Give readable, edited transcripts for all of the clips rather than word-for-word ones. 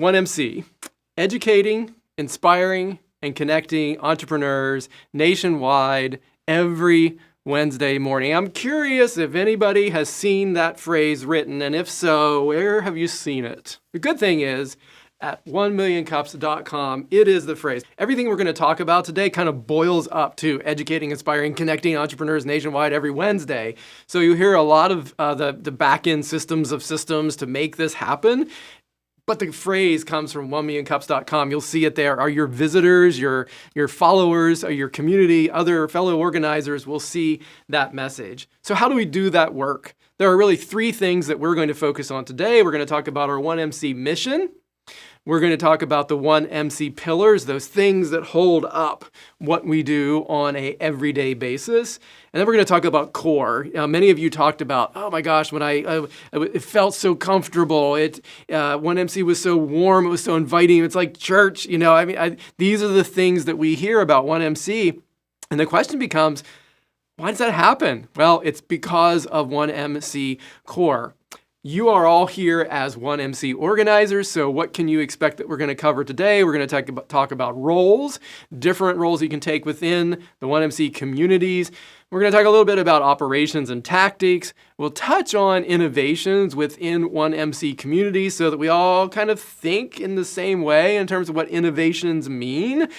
1MC, educating, inspiring, and connecting entrepreneurs nationwide every Wednesday morning. I'm curious if anybody has seen that phrase written, and if so, where have you seen it? The good thing is, at 1millioncups.com, it is the phrase. Everything we're going to talk about today kind of boils up to educating, inspiring, connecting entrepreneurs nationwide every Wednesday. So you hear a lot of the back-end systems to make this happen. But the phrase comes from 1millioncups.com. You'll see it there. Are your visitors, your followers, your community, other fellow organizers will see that message. So how do we do that work? There are really three things that we're going to focus on today. We're going to talk about our 1MC mission. We're going to talk about the 1MC pillars, those things that hold up what we do on an everyday basis. And then we're going to talk about core. Many of you talked about, oh my gosh, when it felt so comfortable. 1MC was so warm. It was so inviting. It's like church. These are the things that we hear about 1MC. And the question becomes, why does that happen? Well, it's because of 1MC core. You are all here as 1MC organizers, so what can you expect that we're going to cover today? We're going to talk about roles, different roles you can take within the 1MC communities. We're going to talk a little bit about operations and tactics. We'll touch on innovations within 1MC communities so that we all kind of think in the same way in terms of what innovations mean.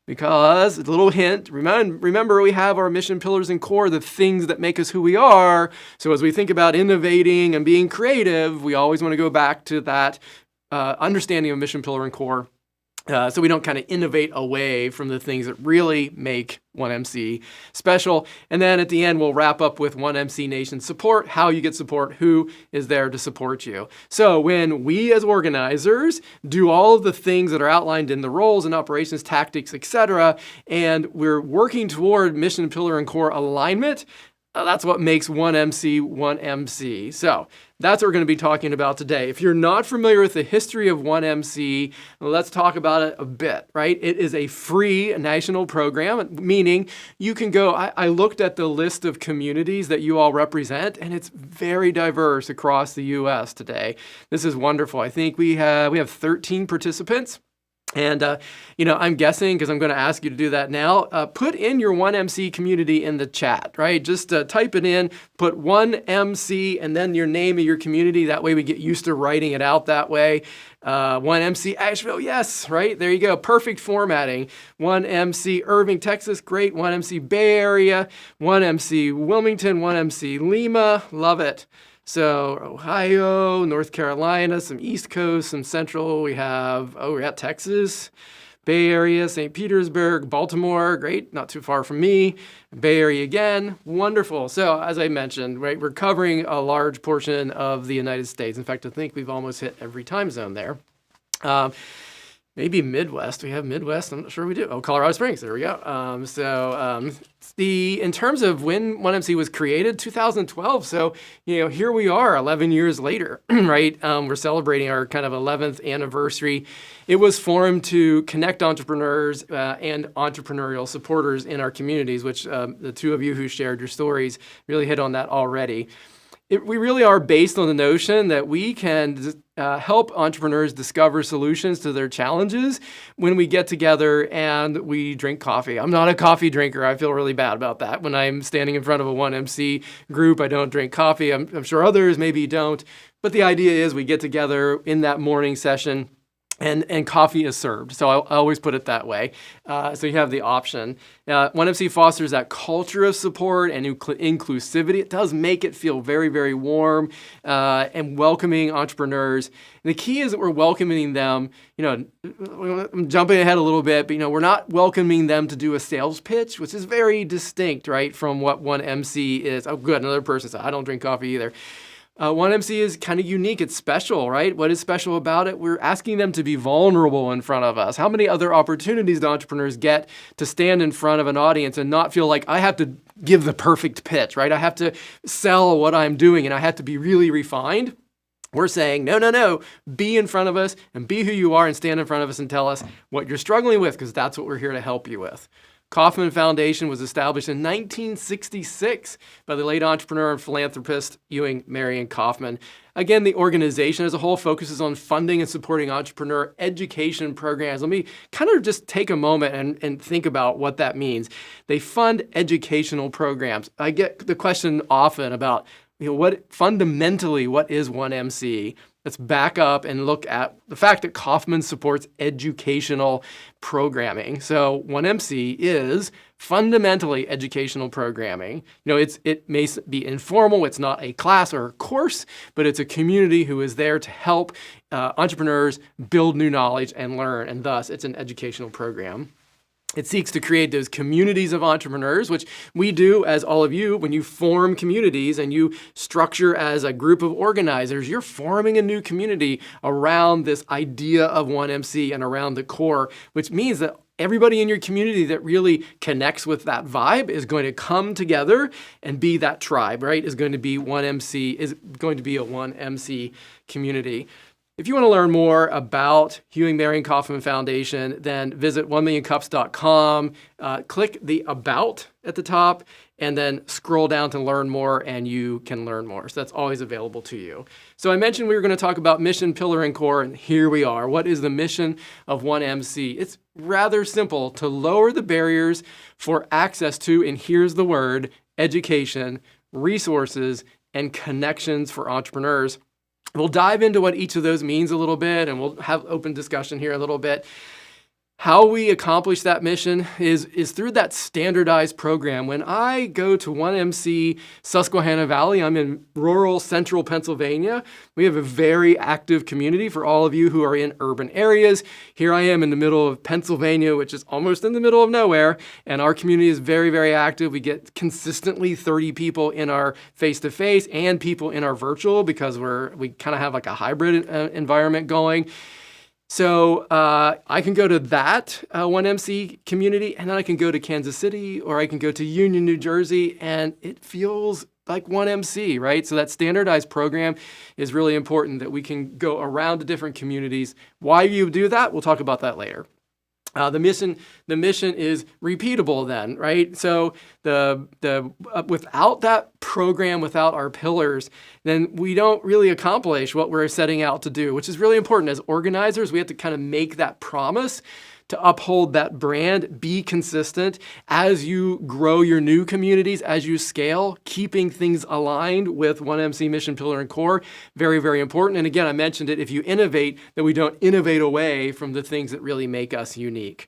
Because, a little hint, remember we have our mission pillars and core, the things that make us who we are. So as we think about innovating and being creative, we always want to go back to that understanding of mission pillar and core. So we don't kind of innovate away from the things that really make 1MC special. And then at the end, we'll wrap up with 1MC Nation support, how you get support, who is there to support you. So when we as organizers do all of the things that are outlined in the roles and operations, tactics, etc., and we're working toward mission, pillar, and core alignment, that's what makes 1MC 1MC. So that's what we're going to be talking about today. If you're not familiar with the history of 1MC, let's talk about it a bit, right? It is a free national program, meaning you can go, I looked at the list of communities that you all represent, and it's very diverse across the U.S. today. This is wonderful. I think we have 13 participants. And, I'm guessing, because I'm going to ask you to do that now, put in your 1MC community in the chat, right? Just type it in, put 1MC and then your name of your community. That way we get used to writing it out that way. 1MC Asheville, yes, right? There you go. Perfect formatting. 1MC Irving, Texas, great. 1MC Bay Area, 1MC Wilmington, 1MC Lima, love it. So Ohio, North Carolina, some East Coast, some Central. We got Texas, Bay Area, St. Petersburg, Baltimore. Great, not too far from me. Bay Area again, wonderful. So as I mentioned, right, we're covering a large portion of the United States. In fact, I think we've almost hit every time zone there. Maybe Midwest. We have Midwest. I'm not sure we do. Oh, Colorado Springs. There we go. In terms of when 1MC was created, 2012. So, here we are 11 years later, right? We're celebrating our kind of 11th anniversary. It was formed to connect entrepreneurs and entrepreneurial supporters in our communities, which the two of you who shared your stories really hit on that already. We really are based on the notion that we can help entrepreneurs discover solutions to their challenges when we get together and we drink coffee. I'm not a coffee drinker. I feel really bad about that. When I'm standing in front of a 1MC group, I don't drink coffee. I'm sure others maybe don't. But the idea is we get together in that morning session and coffee is served. So I always put it that way. So you have the option. 1MC fosters that culture of support and inclusivity. It does make it feel very, very warm and welcoming entrepreneurs. And the key is that we're welcoming them, I'm jumping ahead a little bit, but we're not welcoming them to do a sales pitch, which is very distinct, right, from what 1MC is. Oh, good, another person said, I don't drink coffee either. 1MC is kind of unique. It's special, right? What is special about it? We're asking them to be vulnerable in front of us. How many other opportunities do entrepreneurs get to stand in front of an audience and not feel like I have to give the perfect pitch, right? I have to sell what I'm doing and I have to be really refined. We're saying, no, be in front of us and be who you are and stand in front of us and tell us what you're struggling with, because that's what we're here to help you with. Kauffman Foundation was established in 1966 by the late entrepreneur and philanthropist Ewing Marion Kauffman. Again, the organization as a whole focuses on funding and supporting entrepreneur education programs. Let me kind of just take a moment and think about what that means. They fund educational programs. I get the question often about, what is 1MC? Let's back up and look at the fact that Kauffman supports educational programming. So 1MC is fundamentally educational programming. It may be informal. It's not a class or a course, but it's a community who is there to help entrepreneurs build new knowledge and learn, and thus it's an educational program. It seeks to create those communities of entrepreneurs, which we do as all of you. When you form communities and you structure as a group of organizers, you're forming a new community around this idea of 1MC and around the core, which means that everybody in your community that really connects with that vibe is going to come together and be that tribe, right? Is going to be a 1MC community. If you want to learn more about Ewing Marion Kauffman Foundation, then visit 1millioncups.com, click the About at the top, and then scroll down to learn more, and you can learn more. So that's always available to you. So I mentioned we were going to talk about mission, pillar, and core, and here we are. What is the mission of 1MC? It's rather simple: to lower the barriers for access to, and here's the word, education, resources, and connections for entrepreneurs. We'll dive into what each of those means a little bit, and we'll have open discussion here a little bit. How we accomplish that mission is through that standardized program. When I go to 1MC Susquehanna Valley, I'm in rural central Pennsylvania. We have a very active community for all of you who are in urban areas. Here I am in the middle of Pennsylvania, which is almost in the middle of nowhere, and our community is very, very active. We get consistently 30 people in our face-to-face and people in our virtual, because we kind of have like a hybrid environment going. So I can go to that 1MC community, and then I can go to Kansas City, or I can go to Union, New Jersey, and it feels like 1MC, right? So that standardized program is really important, that we can go around to different communities. Why you do that, we'll talk about that later. The mission is repeatable then, right? So without that program, without our pillars, then we don't really accomplish what we're setting out to do, which is really important. As organizers, we have to kind of make that promise to uphold that brand, be consistent as you grow your new communities, as you scale, keeping things aligned with 1MC mission, pillar, and core. Very, very important. And again, I mentioned it, if you innovate, that we don't innovate away from the things that really make us unique.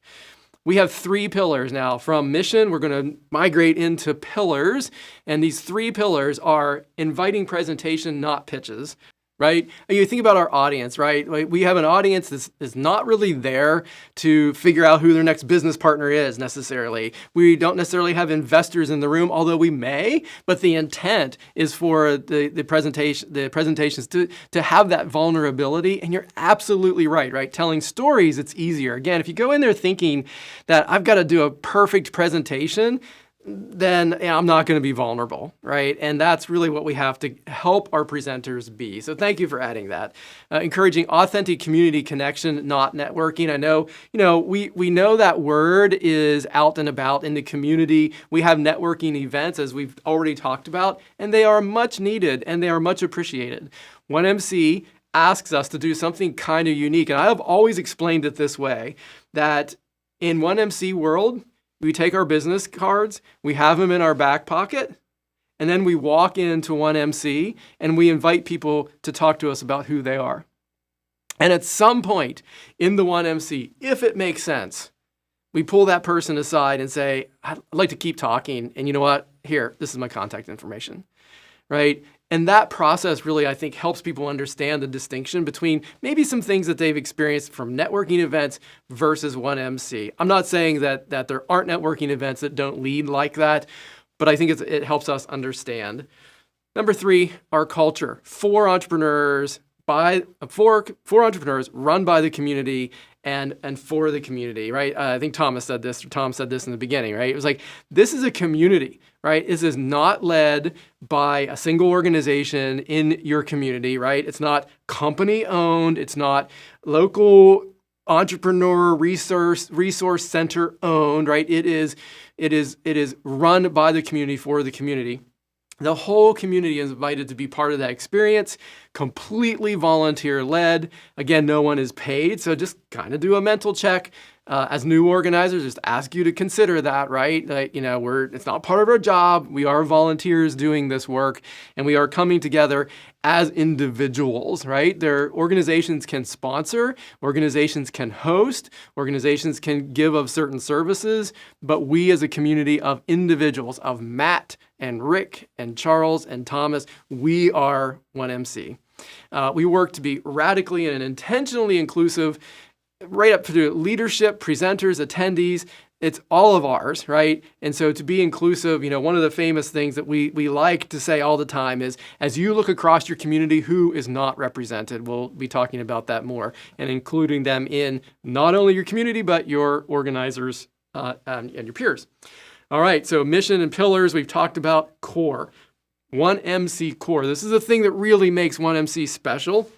We have 3 pillars now. From mission, we're going to migrate into pillars. And these 3 pillars are inviting presentation, not pitches. Right? You think about our audience, right? We have an audience that's not really there to figure out who their next business partner is necessarily. We don't necessarily have investors in the room, although we may, but the intent is for the presentations to have that vulnerability. And you're absolutely right? Telling stories, it's easier. Again, if you go in there thinking that I've got to do a perfect presentation, then I'm not going to be vulnerable, right? And that's really what we have to help our presenters be. So thank you for adding that. Encouraging authentic community connection, not networking. I know, we know that word is out and about in the community. We have networking events, as we've already talked about, and they are much needed and they are much appreciated. 1MC asks us to do something kind of unique. And I have always explained it this way, that in 1MC world, we take our business cards, we have them in our back pocket, and then we walk into 1MC and we invite people to talk to us about who they are. And at some point in the 1MC, if it makes sense, we pull that person aside and say, I'd like to keep talking, and you know what? Here, this is my contact information, right? And that process really, I think, helps people understand the distinction between maybe some things that they've experienced from networking events versus 1MC. I'm not saying that there aren't networking events that don't lead like that, but I think it helps us understand. Number 3, our culture. 4 entrepreneurs run by the community and for the community, right? I think Tom said this in the beginning, right? It was like, this is a community, right? This is not led by a single organization in your community, right? It's not company owned. It's not local entrepreneur resource center owned, right? It is run by the community for the community. The whole community is invited to be part of that experience, completely volunteer led. Again, no one is paid, so just kind of do a mental check. As new organizers, just ask you to consider that, right? It's not part of our job. We are volunteers doing this work, and we are coming together as individuals, right? Their organizations can sponsor, organizations can host, organizations can give of certain services, but we as a community of individuals, of Matt and Rick and Charles and Thomas, we are 1MC. We work to be radically and intentionally inclusive, right up to leadership, presenters, attendees. It's all of ours, right? And so to be inclusive, one of the famous things that we like to say all the time is, as you look across your community, who is not represented? We'll be talking about that more and including them in not only your community, but your organizers and your peers. All right, so mission and pillars, we've talked about. Core, 1MC core. This is the thing that really makes 1MC special.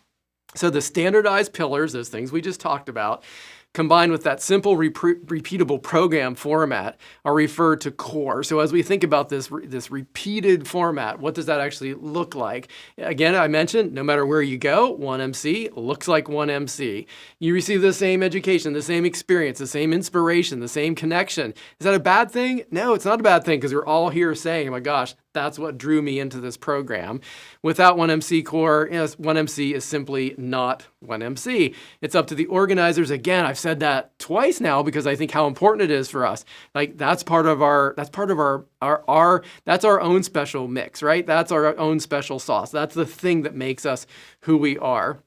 So the standardized pillars, those things we just talked about, combined with that simple repeatable program format, are referred to core. So as we think about this repeated format, what does that actually look like? Again, I mentioned, no matter where you go, 1MC looks like 1MC. You receive the same education, the same experience, the same inspiration, the same connection. Is that a bad thing? No, it's not a bad thing, because we're all here saying, oh my gosh, that's what drew me into this program. Without 1MC core, 1MC is simply not 1MC. It's up to the organizers. Again, I've said that twice now because I think how important it is for us. Like that's our own special mix, right? That's our own special sauce. That's the thing that makes us who we are.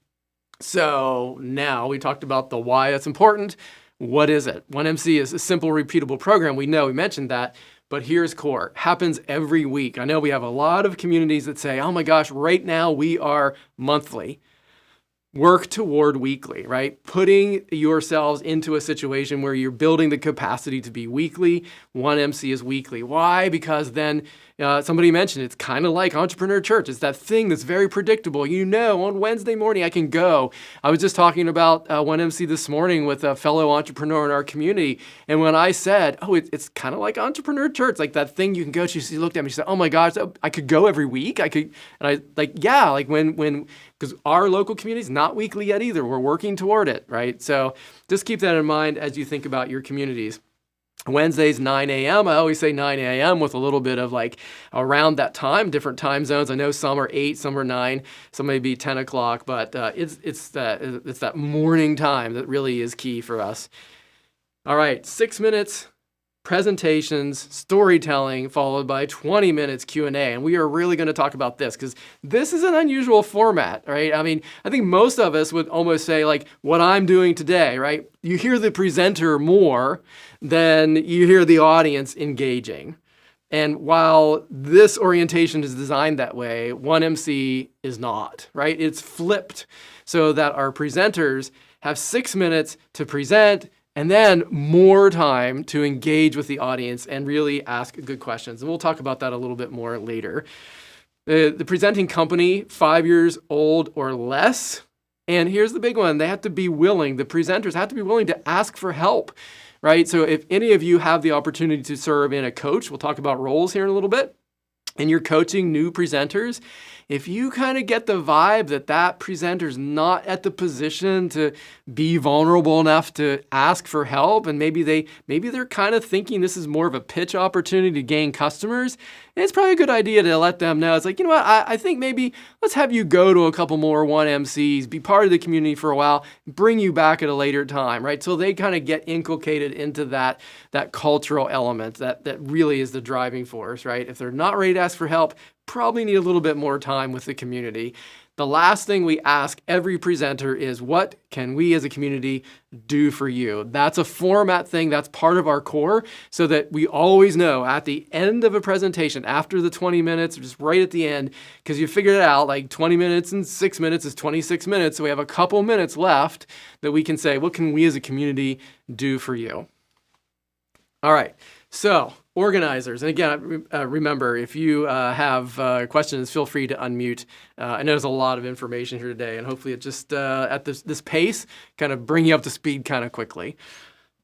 So now we talked about the why that's important. What is it? 1MC is a simple, repeatable program. We mentioned that. But here's core. Happens every week. I know we have a lot of communities that say, oh my gosh, right now we are monthly. Work toward weekly, right? Putting yourselves into a situation where you're building the capacity to be weekly. 1MC is weekly. Why? Because then somebody mentioned it's kind of like Entrepreneur Church. It's that thing that's very predictable. On Wednesday morning I can go. I was just talking about 1MC this morning with a fellow entrepreneur in our community. And when I said, it's kind of like Entrepreneur Church, like that thing you can go to, she looked at me, she said, oh my gosh, I could go every week. Because our local community is not weekly yet either. We're working toward it, right? So just keep that in mind as you think about your communities. Wednesdays, 9 a.m. I always say 9 a.m. with a little bit of around that time, different time zones. I know some are 8, some are 9, some may be 10 o'clock, but it's that morning time that really is key for us. All right, 6 minutes. Presentations, storytelling, followed by 20 minutes Q&A. And we are really going to talk about this because this is an unusual format, right? I mean, I think most of us would almost say what I'm doing today, right? You hear the presenter more than you hear the audience engaging. And while this orientation is designed that way, 1MC is not, right? It's flipped so that our presenters have 6 minutes to present and then more time to engage with the audience and really ask good questions. And we'll talk about that a little bit more later. The presenting company, 5 years old or less. And here's the big one. The presenters have to be willing to ask for help, right? So if any of you have the opportunity to serve in a coach, we'll talk about roles here in a little bit, and you're coaching new presenters, if you kind of get the vibe that presenter's not at the position to be vulnerable enough to ask for help, and maybe they're kind of thinking this is more of a pitch opportunity to gain customers, it's probably a good idea to let them know. It's I think maybe let's have you go to a couple more 1MCs, be part of the community for a while, bring you back at a later time, right? So they kind of get inculcated into that cultural element that really is the driving force, right? If they're not ready to ask for help, probably need a little bit more time with the community. The last thing we ask every presenter is, what can we as a community do for you? That's a format thing. That's part of our core so that we always know at the end of a presentation, after the 20 minutes, or just right at the end, because you figured it out, 20 minutes and 6 minutes is 26 minutes. So we have a couple minutes left that we can say, what can we as a community do for you? All right. So Organizers. And again, remember, if you have questions, feel free to unmute. I know there's a lot of information here today, and hopefully it just, at this pace, kind of bring you up to speed kind of quickly.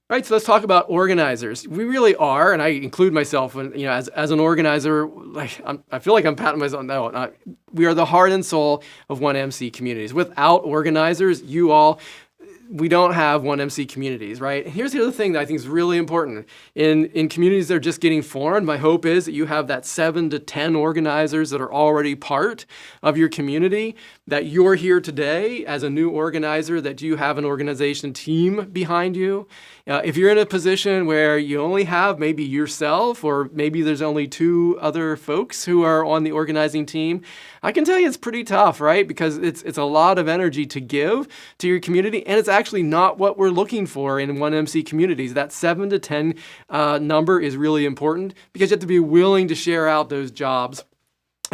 All right, so let's talk about organizers. We really are, and I include myself when, as an organizer, like I feel like I'm patting myself. No, we are the heart and soul of 1MC communities. Without organizers, we don't have 1MC communities, right? And here's the other thing that I think is really important. In communities that are just getting formed, my hope is that you have that 7 to 10 organizers that are already part of your community, that you're here today as a new organizer, that you have an organization team behind you. If you're in a position where you only have maybe yourself, or maybe there's only 2 other folks who are on the organizing team, I can tell you it's pretty tough, right? Because it's a lot of energy to give to your community, and it's actually not what we're looking for in 1MC communities. That 7 to 10 number is really important because you have to be willing to share out those jobs.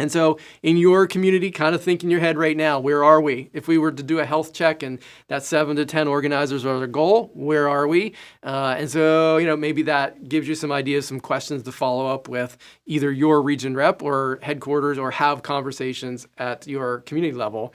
And so in your community, kind of think in your head right now, where are we? If we were to do a health check and that 7 to 10 organizers are the goal, where are we? And so, maybe that gives you some ideas, some questions to follow up with either your region rep or headquarters, or have conversations at your community level.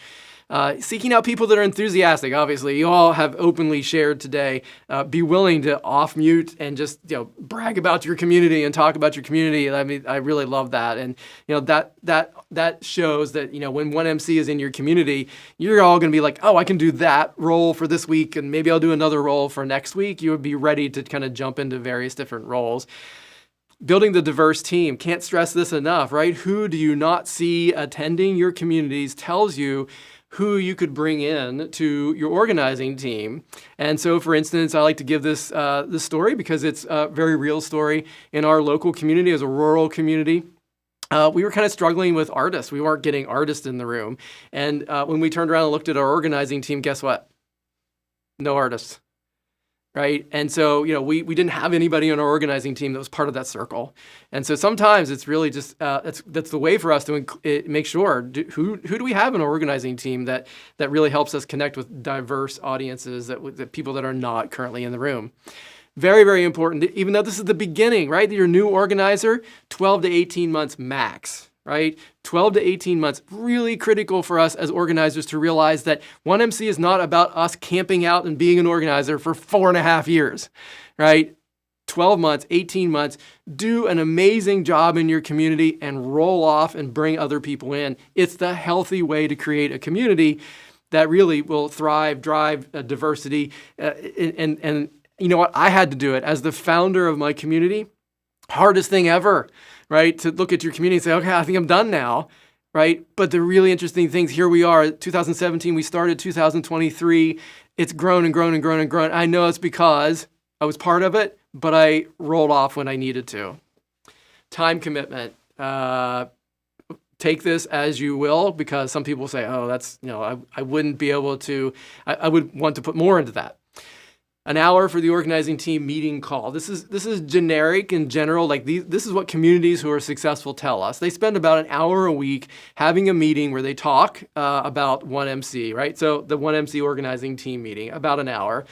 Seeking out people that are enthusiastic. Obviously, you all have openly shared today. Be willing to off mute and just brag about your community and talk about your community. I mean, I really love that, and that shows that when 1MC is in your community, you're all going to be like, oh, I can do that role for this week, and maybe I'll do another role for next week. You would be ready to kind of jump into various different roles. Building the diverse team. Can't stress this enough, right? Who do you not see attending your communities tells you who you could bring in to your organizing team. And so, for instance, I like to give this story because it's a very real story in our local community, as a rural community. We were kind of struggling with artists. We weren't getting artists in the room. And when we turned around and looked at our organizing team, guess what? No artists. Right? And so, we didn't have anybody on our organizing team that was part of that circle. And so sometimes it's really just, that's the way for us to make sure, who do we have in our organizing team that really helps us connect with diverse audiences, that people that are not currently in the room. Very, very important, even though this is the beginning, right? You're a new organizer, 12 to 18 months max. Right? 12 to 18 months, really critical for us as organizers to realize that 1MC is not about us camping out and being an organizer for 4.5 years, right? 12 months, 18 months, do an amazing job in your community and roll off and bring other people in. It's the healthy way to create a community that really will thrive, drive diversity. And you know what? I had to do it as the founder of my community. Hardest thing ever. Right? To look at your community and say, okay, I think I'm done now, right? But the really interesting things, here we are, 2017, we started 2023. It's grown and grown and grown and grown. I know it's because I was part of it, but I rolled off when I needed to. Time commitment. Take this as you will, because some people say, oh, that's, I wouldn't be able to, I would want to put more into that. An hour for the organizing team meeting call. This is generic in general. Like this is what communities who are successful tell us. They spend about an hour a week having a meeting where they talk about 1MC, right? So the 1MC organizing team meeting, about an hour.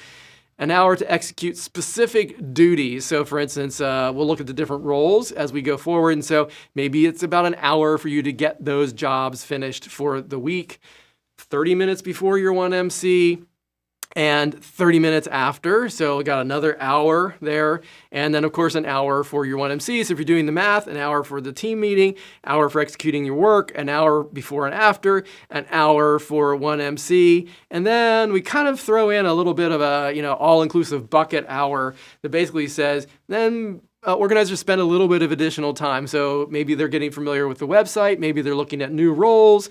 An hour to execute specific duties. So for instance, we'll look at the different roles as we go forward. And so maybe it's about an hour for you to get those jobs finished for the week. 30 minutes before your 1MC. And 30 minutes after, so we got another hour there. And then, of course, an hour for your 1MC. So if you're doing the math, an hour for the team meeting, hour for executing your work, an hour before and after, an hour for 1MC. And then we kind of throw in a little bit of a, all-inclusive bucket hour that basically says, then organizers spend a little bit of additional time. So maybe they're getting familiar with the website. Maybe they're looking at new roles.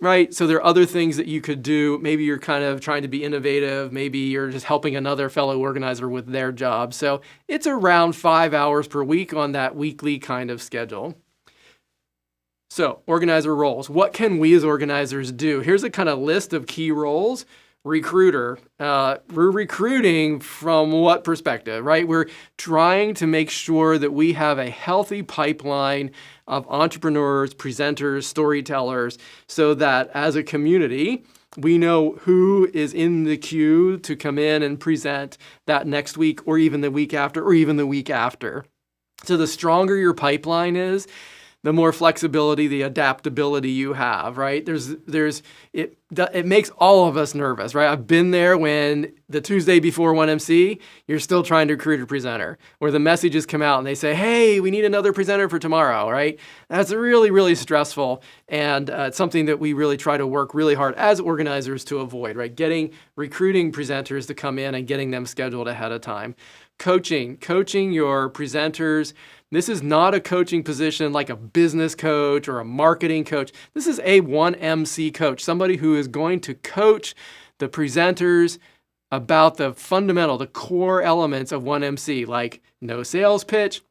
Right? So there are other things that you could do. Maybe you're kind of trying to be innovative. Maybe you're just helping another fellow organizer with their job. So it's around 5 hours per week on that weekly kind of schedule. So organizer roles. What can we as organizers do? Here's a kind of list of key roles. Recruiter. We're recruiting from what perspective, right? We're trying to make sure that we have a healthy pipeline of entrepreneurs, presenters, storytellers, so that as a community, we know who is in the queue to come in and present that next week, or even the week after, or even the week after. So the stronger your pipeline is, the more flexibility, the adaptability you have, right? It makes all of us nervous, right? I've been there when the Tuesday before 1MC, you're still trying to recruit a presenter, where the messages come out and they say, hey, we need another presenter for tomorrow, right? That's really, really stressful. And it's something that we really try to work really hard as organizers to avoid, right? Recruiting presenters to come in and getting them scheduled ahead of time. Coaching your presenters. This is not a coaching position like a business coach or a marketing coach. This is a 1MC coach, somebody who is going to coach the presenters about the core elements of 1MC, like no sales pitch,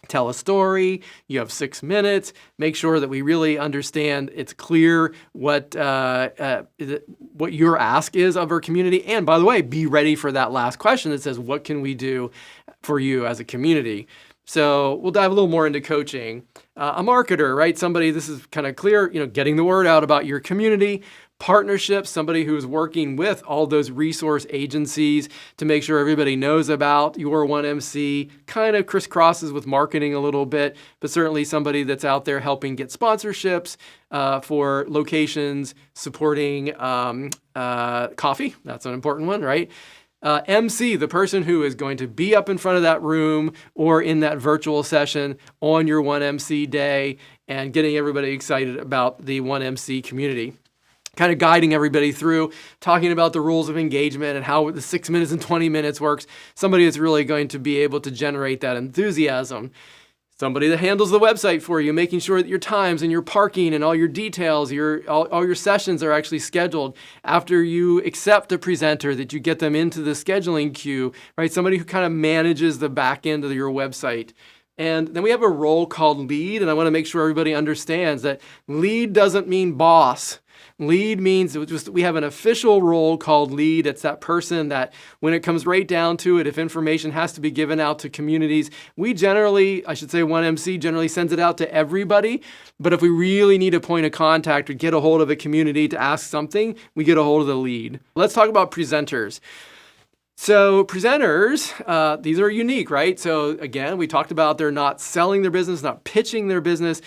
tell a story, you have 6 minutes, make sure that we really understand it's clear what your ask is of our community. And by the way, be ready for that last question that says, what can we do for you as a community? So we'll dive a little more into coaching. A marketer, right? Somebody, this is kind of clear, getting the word out about your community. Partnerships, somebody who is working with all those resource agencies to make sure everybody knows about your 1MC, kind of crisscrosses with marketing a little bit, but certainly somebody that's out there helping get sponsorships for locations, supporting coffee. That's an important one, right? MC, the person who is going to be up in front of that room or in that virtual session on your 1MC day and getting everybody excited about the 1MC community. Kind of guiding everybody through, talking about the rules of engagement and how the 6 minutes and 20 minutes works. Somebody that's really going to be able to generate that enthusiasm. Somebody that handles the website for you, making sure that your times and your parking and all your details, all your sessions are actually scheduled after you accept a presenter, that you get them into the scheduling queue, right? Somebody who kind of manages the back end of your website. And then we have a role called lead, and I want to make sure everybody understands that lead doesn't mean boss. Lead means we have an official role called lead. It's that person that when it comes right down to it, if information has to be given out to communities, we generally, 1MC generally sends it out to everybody. But if we really need a point of contact or get a hold of a community to ask something, we get a hold of the lead. Let's talk about presenters. So presenters, these are unique, right? So again, we talked about they're not selling their business, not pitching their business.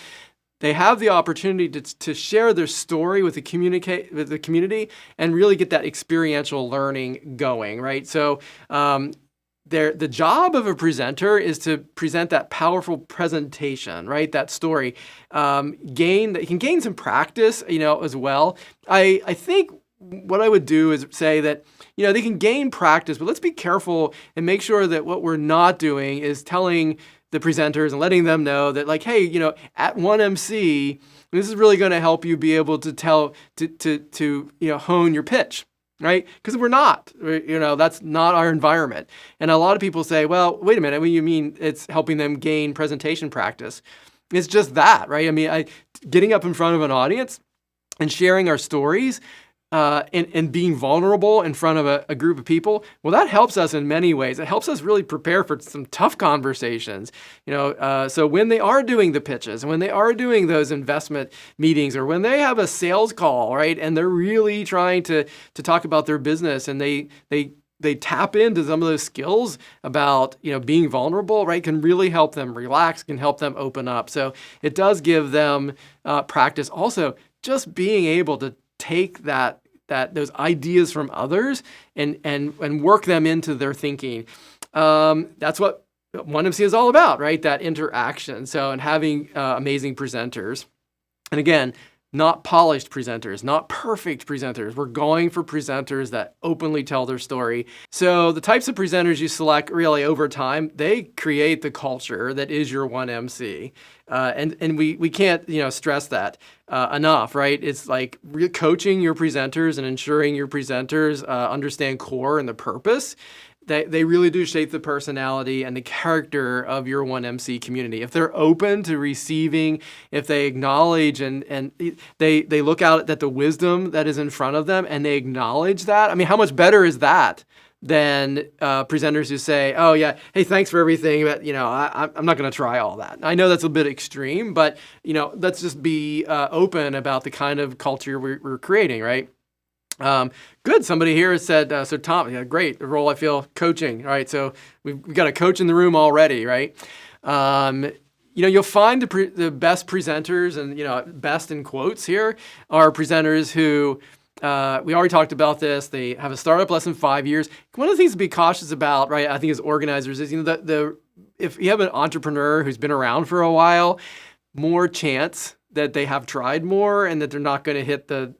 They have the opportunity to share their story with the community and really get that experiential learning going, right? So the job of a presenter is to present that powerful presentation, right? That story. You can gain some practice, as well. I think what I would do is say that, they can gain practice, but let's be careful and make sure that what we're not doing is telling the presenters and letting them know that, like, hey, at 1MC, this is really going to help you be able to hone your pitch, right? Because we're not, that's not our environment. And a lot of people say, well, wait a minute, what do you mean it's helping them gain presentation practice? It's just that, right? I mean, getting up in front of an audience and sharing our stories and being vulnerable in front of a group of people, well, that helps us in many ways. It helps us really prepare for some tough conversations. So when they are doing the pitches and when they are doing those investment meetings or when they have a sales call, right, and they're really trying to talk about their business and they tap into some of those skills about, being vulnerable, right, can really help them relax, can help them open up. So it does give them practice. Also, just being able to take those ideas from others and work them into their thinking. That's what 1MC is all about, right? That interaction. So, and having amazing presenters. And again, not polished presenters, not perfect presenters. We're going for presenters that openly tell their story. So the types of presenters you select really over time, they create the culture that is your 1MC. And we can't, stress that enough, right? It's like coaching your presenters and ensuring your presenters understand core and the purpose. They really do shape the personality and the character of your 1MC community. If they're open to receiving, if they acknowledge and they look out at the wisdom that is in front of them and they acknowledge that, I mean, how much better is that than presenters who say, oh yeah, hey, thanks for everything, but I'm not going to try all that. I know that's a bit extreme, but let's just be open about the kind of culture we're creating, right? Good. Somebody here has said, so Tom, great, the role I feel coaching. All right. So we've got a coach in the room already, right? You'll find the best presenters, and best in quotes here, are presenters who, we already talked about this, they have a startup less than 5 years. One of the things to be cautious about, right, I think as organizers is, if you have an entrepreneur who's been around for a while, more chance that they have tried more and that they're not going to hit that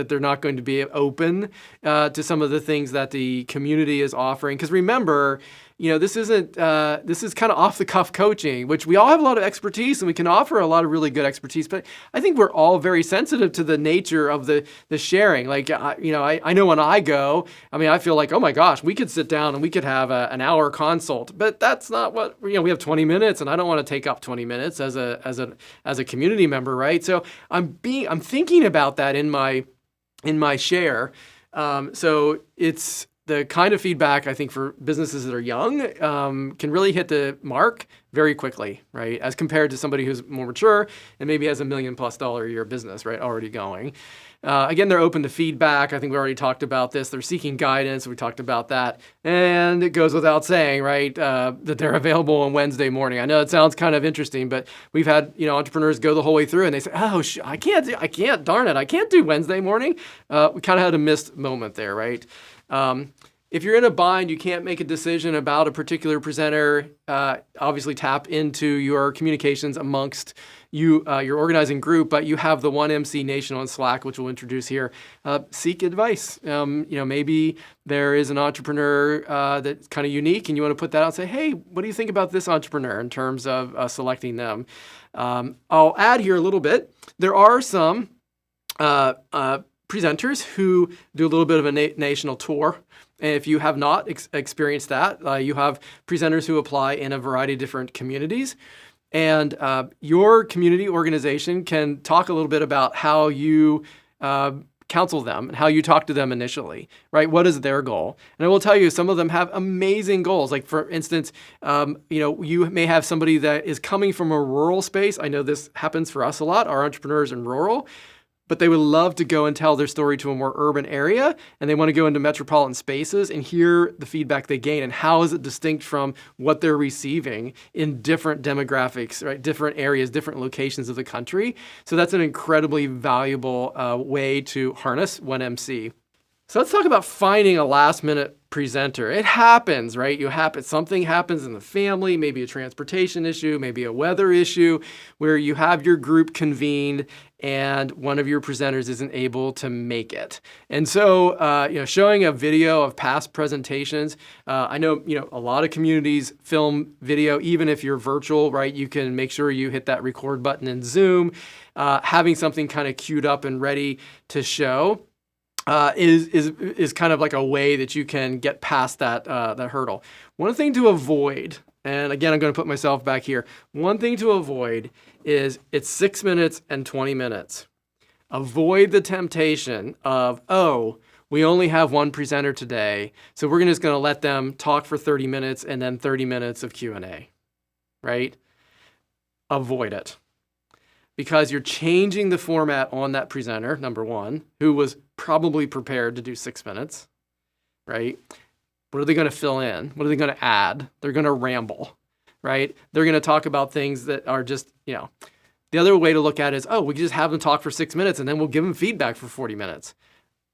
they're not going to be open to some of the things that the community is offering. Because remember, this is kind of off the cuff coaching, which we all have a lot of expertise and we can offer a lot of really good expertise. But I think we're all very sensitive to the nature of the sharing. Like, I know when I go, I feel like, oh my gosh, we could sit down and we could have an hour consult, but that's not what, we have 20 minutes and I don't want to take up 20 minutes as a community member, right? So I'm thinking about that in my share. So it's the kind of feedback I think for businesses that are young can really hit the mark very quickly, right? As compared to somebody who's more mature and maybe has $1 million+ a year business, right? Already going. Again, they're open to feedback. I think we already talked about this. They're seeking guidance. We talked about that. And it goes without saying, right, that they're available on Wednesday morning. I know it sounds kind of interesting, but we've had, entrepreneurs go the whole way through and they say, oh, I can't, darn it, I can't do Wednesday morning. We kind of had a missed moment there, right? If you're in a bind, you can't make a decision about a particular presenter, obviously tap into your communications amongst your organizing group, but you have the 1MC Nation on Slack, which we'll introduce here. Seek advice. Maybe there is an entrepreneur that's kind of unique and you want to put that out and say, hey, what do you think about this entrepreneur in terms of selecting them? I'll add here a little bit. There are some presenters who do a little bit of a national tour. And if you have not experienced that, you have presenters who apply in a variety of different communities. And your community organization can talk a little bit about how you counsel them and how you talk to them initially, right? What is their goal? And I will tell you, some of them have amazing goals. Like, for instance, you may have somebody that is coming from a rural space. I know this happens for us a lot, our entrepreneurs in rural, but they would love to go and tell their story to a more urban area, and they want to go into metropolitan spaces and hear the feedback they gain and how is it distinct from what they're receiving in different demographics, right? Different areas, different locations of the country. So that's an incredibly valuable way to harness 1MC. So let's talk about finding a last-minute presenter. It happens, right? Something happens in the family, maybe a transportation issue, maybe a weather issue, where you have your group convened and one of your presenters isn't able to make it. And so, showing a video of past presentations, I know, a lot of communities film video, even if you're virtual, right? You can make sure you hit that record button in Zoom. Having something kind of queued up and ready to show is kind of like a way that you can get past that hurdle. One thing to avoid, and again, I'm going to put myself back here. One thing to avoid is it's 6 minutes and 20 minutes. Avoid the temptation of, we only have one presenter today, so we're just going to let them talk for 30 minutes and then 30 minutes of Q&A, right? Avoid it. Because you're changing the format on that presenter, number one, who was probably prepared to do 6 minutes, right? What are they going to fill in? What are they going to add? They're going to ramble, right? They're going to talk about things that are just, the other way to look at it is, we just have them talk for 6 minutes and then we'll give them feedback for 40 minutes.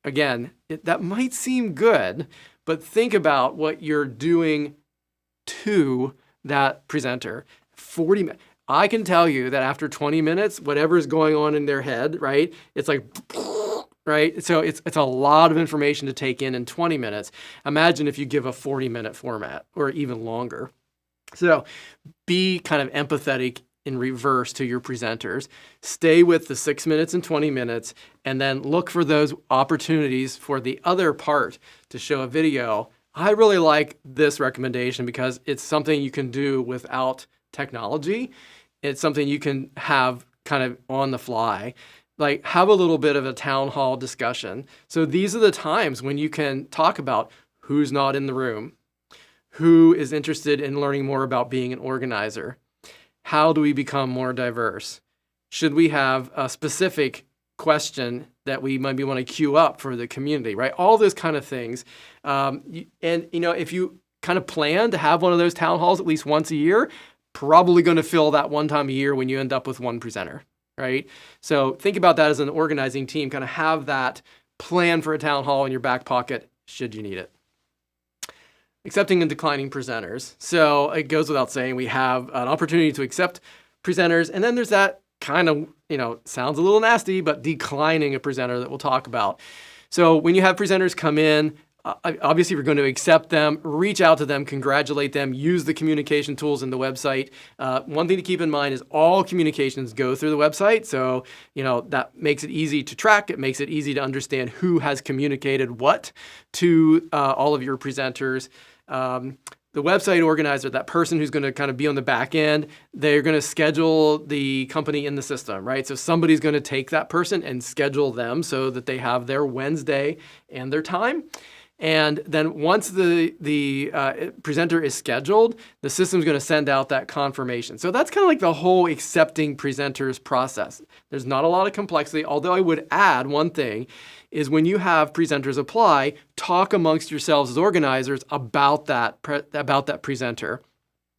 Again, that might seem good, but think about what you're doing to that presenter. 40 minutes. I can tell you that after 20 minutes, whatever is going on in their head, right? It's like, right? So it's a lot of information to take in 20 minutes. Imagine if you give a 40-minute format or even longer. So be kind of empathetic in reverse to your presenters. Stay with the 6 minutes and 20 minutes, and then look for those opportunities for the other part to show a video. I really like this recommendation because it's something you can do without technology. It's something you can have kind of on the fly, like have a little bit of a town hall discussion. So these are the times when you can talk about who's not in the room, who is interested in learning more about being an organizer, how do we become more diverse? Should we have a specific question that we maybe want to queue up for the community, right? All those kind of things. And if you kind of plan to have one of those town halls at least once a year, probably going to fill that one time a year when you end up with one presenter, right? So think about that as an organizing team, kind of have that plan for a town hall in your back pocket should you need it. Accepting and declining presenters. So it goes without saying, we have an opportunity to accept presenters, and then there's that kind of, sounds a little nasty, but declining a presenter that we'll talk about. So when you have presenters come in, obviously we're going to accept them, reach out to them, congratulate them, use the communication tools in the website. One thing to keep in mind is all communications go through the website. So, that makes it easy to track. It makes it easy to understand who has communicated what to all of your presenters. The website organizer, that person who's going to kind of be on the back end, they're going to schedule the company in the system, right? So somebody's going to take that person and schedule them so that they have their Wednesday and their time. And then once the presenter is scheduled, the system's going to send out that confirmation. So that's kind of like the whole accepting presenters process. There's not a lot of complexity, although I would add one thing is when you have presenters apply, talk amongst yourselves as organizers about that presenter.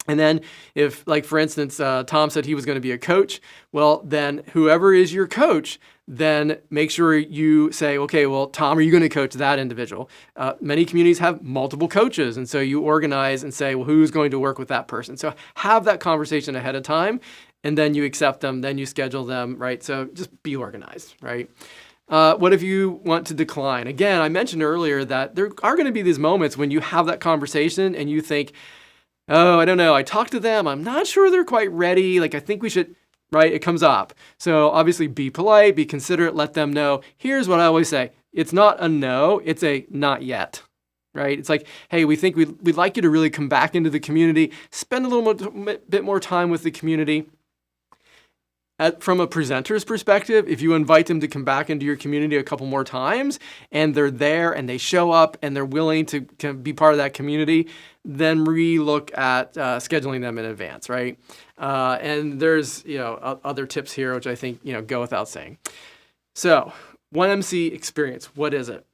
And then if, like, for instance, Tom said he was going to be a coach, well, then whoever is your coach, then make sure you say, okay, well, Tom, are you going to coach that individual? Many communities have multiple coaches, and so you organize and say, well, who's going to work with that person? So have that conversation ahead of time, and then you accept them, then you schedule them, right? So just be organized, right? What if you want to decline? Again, I mentioned earlier that there are going to be these moments when you have that conversation and you think, oh, I don't know, I talked to them, I'm not sure they're quite ready, I think we should, right? It comes up. So obviously be polite, be considerate, let them know. Here's what I always say. It's not a no, it's a not yet, right? It's like, hey, we think we'd like you to really come back into the community, spend a little bit more time with the community. From a presenter's perspective, if you invite them to come back into your community a couple more times and they're there and they show up and they're willing to be part of that community, then re-look at scheduling them in advance, right? And there's other tips here which I think go without saying. So 1MC experience, what is it?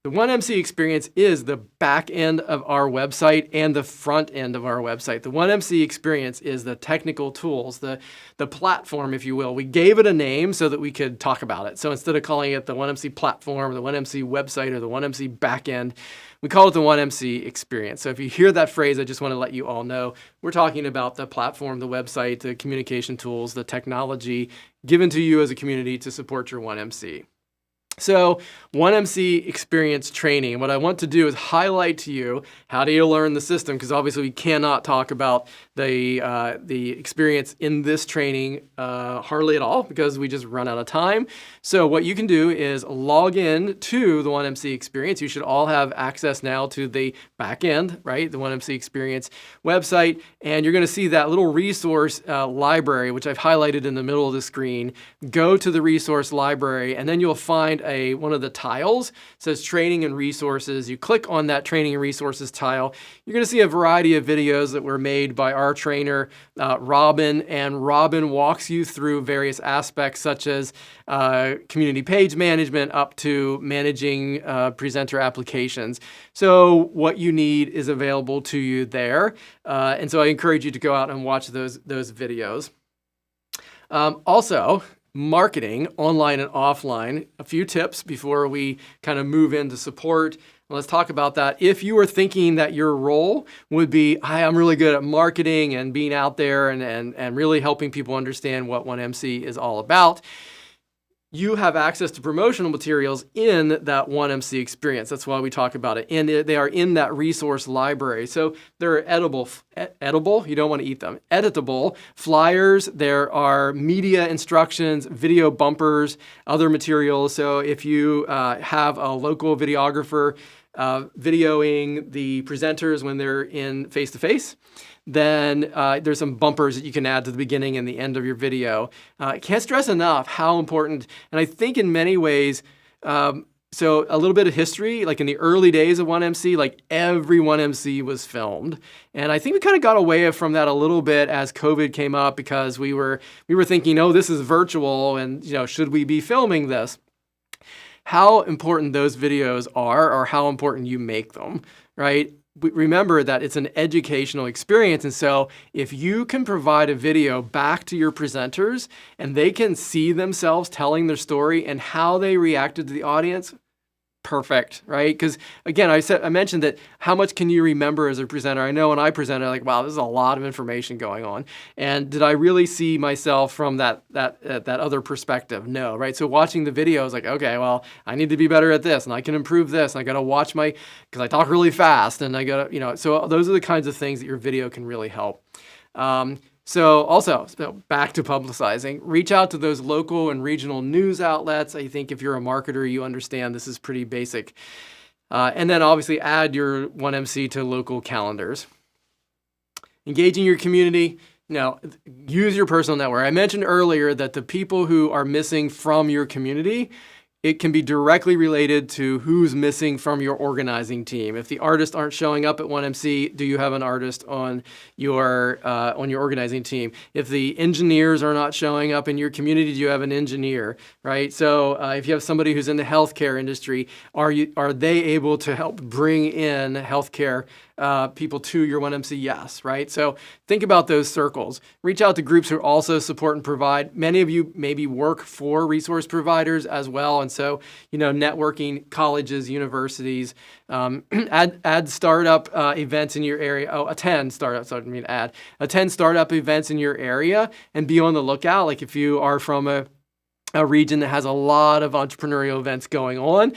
The 1MC experience is the back end of our website and the front end of our website. The 1MC experience is the technical tools, the platform, if you will. We gave it a name so that we could talk about it. So instead of calling it the 1MC platform, the 1MC website, or the 1MC backend, we call it the 1MC experience. So if you hear that phrase, I just want to let you all know we're talking about the platform, the website, the communication tools, the technology given to you as a community to support your 1MC. So 1MC experience training. What I want to do is highlight to you how do you learn the system, because obviously we cannot talk about the experience in this training hardly at all because we just run out of time. So what you can do is log in to the 1MC experience. You should all have access now to the back end, right? The 1MC experience website, and you're going to see that little resource library, which I've highlighted in the middle of the screen. Go to the resource library, and then you'll find one of the tiles. It says training and resources. You click on that training and resources tile. You're going to see a variety of videos that were made by our trainer, Robin, and Robin walks you through various aspects such as community page management up to managing presenter applications. So what you need is available to you there. And so I encourage you to go out and watch those videos. Also, marketing, online and offline. A few tips before we kind of move into support. Let's talk about that. If you are thinking that your role would be, hi, I'm really good at marketing and being out there and really helping people understand what 1MC is all about, you have access to promotional materials in that 1MC experience. That's why we talk about it. And they are in that resource library. So they're edible, you don't want to eat them. Editable flyers, there are media instructions, video bumpers, other materials. So if you have a local videographer videoing the presenters when they're in face-to-face, then there's some bumpers that you can add to the beginning and the end of your video. I can't stress enough how important, and I think in many ways, so a little bit of history, like in the early days of 1MC, like every 1MC was filmed. And I think we kind of got away from that a little bit as COVID came up because we were thinking, oh, this is virtual and should we be filming this? How important those videos are or how important you make them, right? remember that it's an educational experience. And so if you can provide a video back to your presenters and they can see themselves telling their story and how they reacted to the audience, perfect, right? Because again, I mentioned that how much can you remember as a presenter? I know when I present, I'm like, wow, this is a lot of information going on. And did I really see myself from that other perspective? No, right? So watching the video is like, okay, well, I need to be better at this and I can improve this. And I got to watch because I talk really fast and I got to, so those are the kinds of things that your video can really help. So back to publicizing, reach out to those local and regional news outlets. I think if you're a marketer, you understand this is pretty basic. And then obviously add your 1MC to local calendars. Engaging your community, use your personal network. I mentioned earlier that the people who are missing from your community, it can be directly related to who's missing from your organizing team. If the artists aren't showing up at 1MC, do you have an artist on your organizing team? If the engineers are not showing up in your community, do you have an engineer, right? So if you have somebody who's in the healthcare industry, are they able to help bring in healthcare people to your 1MC? Yes, right? So think about those circles. Reach out to groups who also support and provide. Many of you maybe work for resource providers as well. And so, networking, colleges, universities, add startup events in your area. Attend startups, attend startup events in your area and be on the lookout. Like if you are from a region that has a lot of entrepreneurial events going on,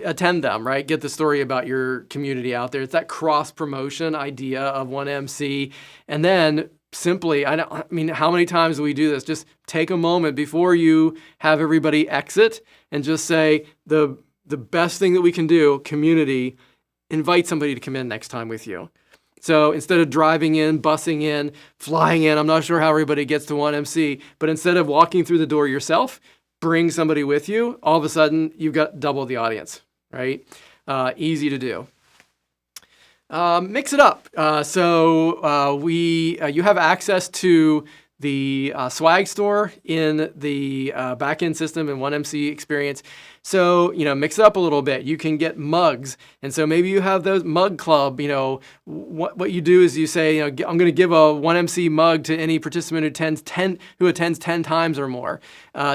attend them, right? Get the story about your community out there. It's that cross-promotion idea of 1MC. And then simply, how many times do we do this? Just take a moment before you have everybody exit and just say, the best thing that we can do, community, invite somebody to come in next time with you. So instead of driving in, busing in, flying in, I'm not sure how everybody gets to 1MC, but instead of walking through the door yourself, bring somebody with you, all of a sudden you've got double the audience, right? Easy to do. Mix it up. You have access to the swag store in the backend system in 1MC experience. So, mix it up a little bit. You can get mugs. And so maybe you have those mug club, what you do is you say, I'm going to give a 1MC mug to any participant who attends 10 times or more.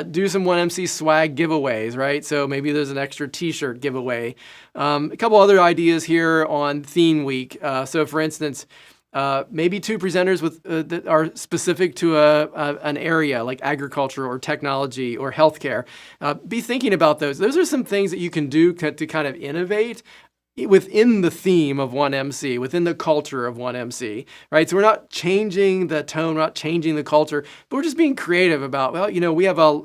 Do some 1MC swag giveaways, right? So maybe there's an extra t-shirt giveaway. A couple other ideas here on theme week. So for instance, maybe 2 presenters that are specific to an area like agriculture or technology or healthcare. Be thinking about those. Those are some things that you can do to kind of innovate within the theme of 1MC, within the culture of 1MC, right? So we're not changing the tone, we're not changing the culture, but we're just being creative about,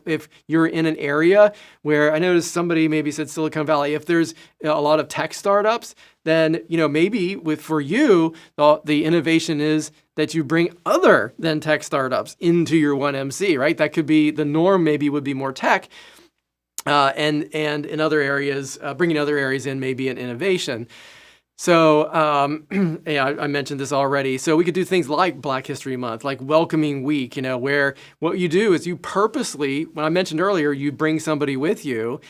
if you're in an area where, I noticed somebody maybe said Silicon Valley, if there's a lot of tech startups, then, maybe for you, the innovation is that you bring other than tech startups into your 1MC, right? That could be the norm, maybe would be more tech. And in other areas, bringing other areas in may be an innovation. So, I mentioned this already. So we could do things like Black History Month, like Welcoming Week, where what you do is you purposely, when I mentioned earlier, you bring somebody with you,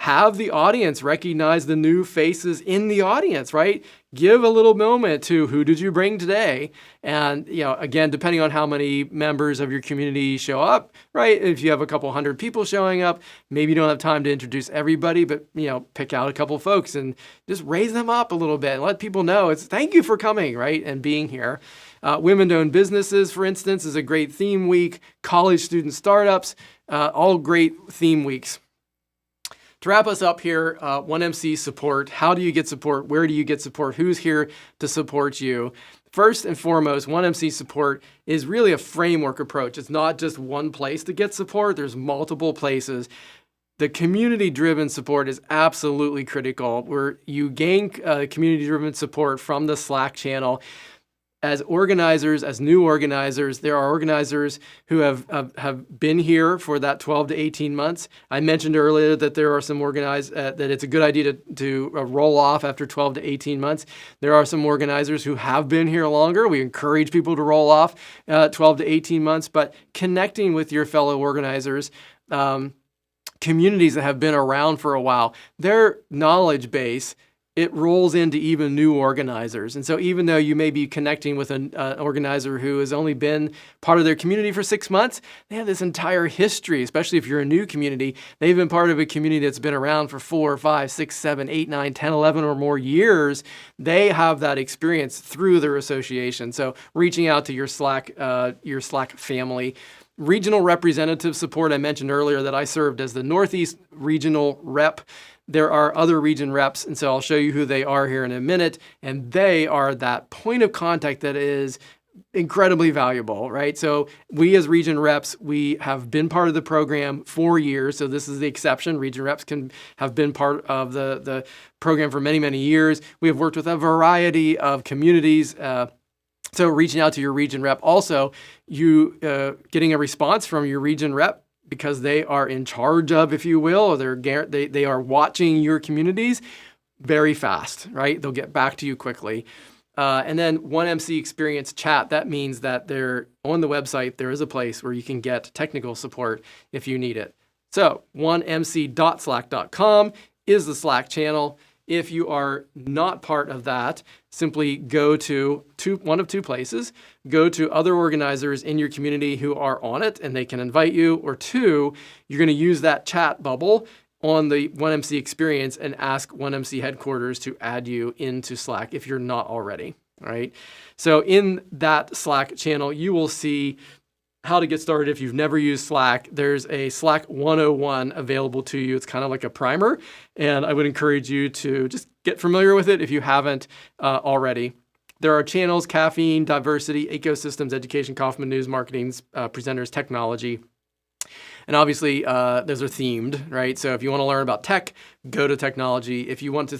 have the audience recognize the new faces in the audience, right? Give a little moment to who did you bring today? And, again, depending on how many members of your community show up, right? If you have a couple hundred people showing up, maybe you don't have time to introduce everybody, but, pick out a couple folks and just raise them up a little bit and let people know it's thank you for coming, right? And being here. Women-owned businesses, for instance, is a great theme week. College student startups, all great theme weeks. To wrap us up here, 1MC support. How do you get support? Where do you get support? Who's here to support you? First and foremost, 1MC support is really a framework approach. It's not just one place to get support. There's multiple places. The community-driven support is absolutely critical, where you gain community-driven support from the Slack channel. As organizers, as new organizers, there are organizers who have been here for that 12 to 18 months. I mentioned earlier that there are some that it's a good idea to roll off after 12 to 18 months. There are some organizers who have been here longer. We encourage people to roll off 12 to 18 months, but connecting with your fellow organizers, communities that have been around for a while, their knowledge base it rolls into even new organizers. And so even though you may be connecting with an organizer who has only been part of their community for 6 months, they have this entire history, especially if you're a new community. They've been part of a community that's been around for 4, 5, 6, 7, 8, 9, 10, 11 or more years. They have that experience through their association. So reaching out to your Slack family. Regional representative support, I mentioned earlier that I served as the Northeast regional rep. There are other region reps, and so I'll show you who they are here in a minute, and they are that point of contact that is incredibly valuable, right? So we as region reps, we have been part of the program for years, so this is the exception. Region reps can have been part of the program for many, many years. We have worked with a variety of communities, so reaching out to your region rep. Also, you getting a response from your region rep because they are in charge of, if you will, or they are watching your communities very fast, right? They'll get back to you quickly. And then 1MC Experience Chat, that means that they're on the website, there is a place where you can get technical support if you need it. So 1mc.slack.com is the Slack channel. If you are not part of that, simply go to one of two places. Go to other organizers in your community who are on it and they can invite you. Or two, you're going to use that chat bubble on the 1MC experience and ask 1MC headquarters to add you into Slack if you're not already, all right? So in that Slack channel, you will see how to get started if you've never used Slack. There's a Slack 101 available to you. It's kind of like a primer, and I would encourage you to just get familiar with it if you haven't already. There are channels: caffeine, diversity, ecosystems, education, Kauffman news, marketing, presenters, technology. And obviously, those are themed, right? So if you want to learn about tech, go to technology. If you want to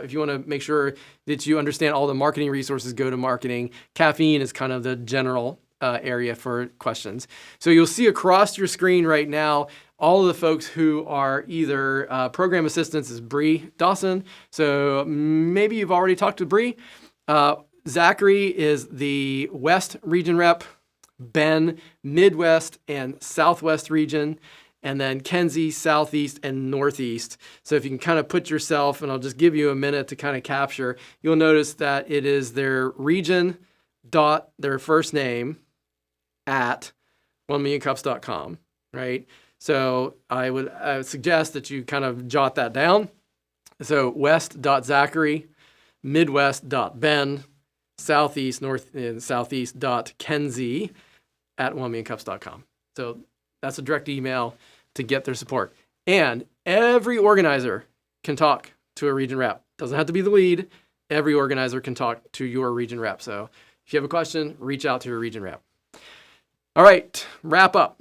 if you want to make sure that you understand all the marketing resources, go to marketing. Caffeine is kind of the general area for questions. So you'll see across your screen right now, all of the folks who are either program assistants is Bree Dawson. So maybe you've already talked to Bree. Zachary is the West region rep, Ben, Midwest and Southwest region, and then Kenzie, Southeast and Northeast. So if you can kind of put yourself, and I'll just give you a minute to kind of capture, you'll notice that it is their region dot their first name at 1millioncups.com, right? So I would suggest that you kind of jot that down. So west.zachary, midwest.ben, southeast, north and southeast.kenzie at 1millioncups.com. So that's a direct email to get their support. And every organizer can talk to a region rep. Doesn't have to be the lead. Every organizer can talk to your region rep. So if you have a question, reach out to your region rep. All right, wrap up.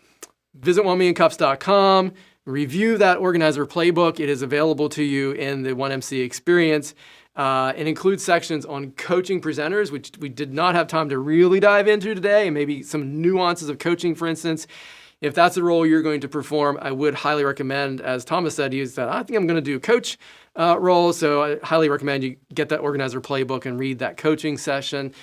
Visit 1millioncups.com. Review that organizer playbook. It is available to you in the 1MC experience. It includes sections on coaching presenters, which we did not have time to really dive into today, and maybe some nuances of coaching, for instance. If that's the role you're going to perform, I would highly recommend, as Thomas said, he said, I think I'm going to do a coach role. So I highly recommend you get that organizer playbook and read that coaching session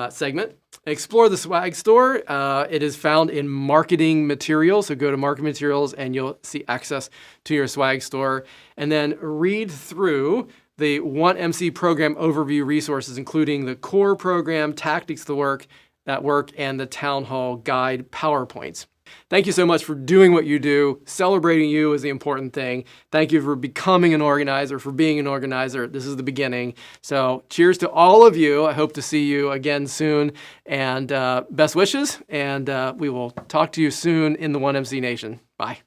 segment. Explore the swag store. It is found in marketing materials. So go to marketing materials and you'll see access to your swag store. And then read through the 1MC program overview resources, including the core program, tactics that work, and the town hall guide PowerPoints. Thank you so much for doing what you do. Celebrating you is the important thing. Thank you for becoming an organizer, for being an organizer. This is the beginning. So cheers to all of you. I hope to see you again soon. And best wishes. And we will talk to you soon in the 1MC Nation. Bye.